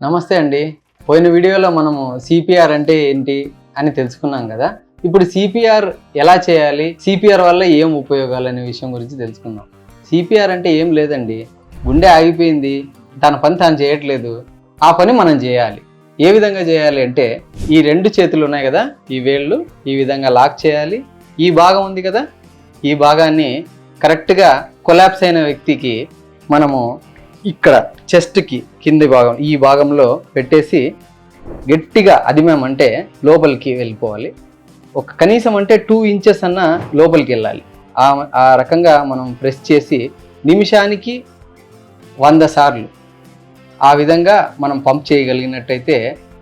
నమస్తే అండి. పోయిన వీడియోలో మనము సిపిఆర్ అంటే ఏంటి అని తెలుసుకున్నాం కదా. ఇప్పుడు సిపిఆర్ ఎలా చేయాలి, సిపిఆర్ వల్ల ఏం ఉపయోగాలు అనే విషయం గురించి తెలుసుకుందాం. సిపిఆర్ అంటే ఏం లేదండి, గుండె ఆగిపోయింది, తన పని తాను చేయట్లేదు, ఆ పని మనం చేయాలి. ఏ విధంగా చేయాలి అంటే, ఈ రెండు చేతులు ఉన్నాయి కదా, ఈ వేళ్ళు ఈ విధంగా లాక్ చేయాలి. ఈ భాగం ఉంది కదా, ఈ భాగాన్ని కరెక్ట్గా కొలాప్స్ అయిన వ్యక్తికి మనము ఇక్కడ చెస్ట్కి కింది భాగం ఈ భాగంలో పెట్టేసి గట్టిగా అదిమామంటే లోపలికి వెళ్ళిపోవాలి. ఒక కనీసం అంటే 2 ఇంచెస్ అన్న లోపలికి వెళ్ళాలి. ఆ రకంగా మనం ప్రెస్ చేసి నిమిషానికి 100 సార్లు ఆ విధంగా మనం పంప్ చేయగలిగినట్టయితే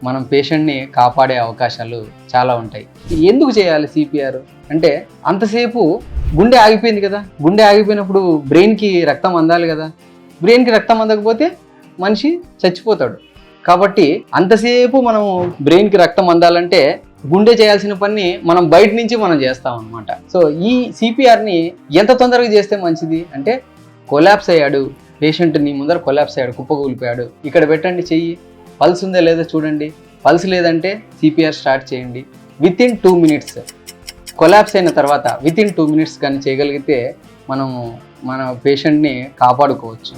మనం పేషెంట్ని కాపాడే అవకాశాలు చాలా ఉంటాయి. ఎందుకు చేయాలి సిపిఆర్ అంటే, అంతసేపు గుండె ఆగిపోయింది కదా, గుండె ఆగిపోయినప్పుడు బ్రెయిన్కి రక్తం అందాలి కదా, బ్రెయిన్కి రక్తం అందకపోతే మనిషి చచ్చిపోతాడు. కాబట్టి అంతసేపు మనం బ్రెయిన్కి రక్తం అందాలంటే గుండె చేయాల్సిన పని మనం బయట నుంచి మనం చేస్తాం అనమాట. సో ఈ సిపిఆర్ని ఎంత తొందరగా చేస్తే మంచిది అంటే, కొలాప్స్ అయ్యాడు పేషెంట్, నీ ముందర కొలాప్స్ అయ్యాడు, కుప్పకూలిపోయాడు, ఇక్కడ పెట్టండి చెయ్యి, పల్స్ ఉందా లేదా చూడండి, పల్స్ లేదంటే సిపిఆర్ స్టార్ట్ చేయండి. వితిన్ 2 minutes కొలాప్స్ అయిన తర్వాత వితిన్ 2 minutes కానీ చేయగలిగితే మనము మన పేషెంట్ని కాపాడుకోవచ్చు.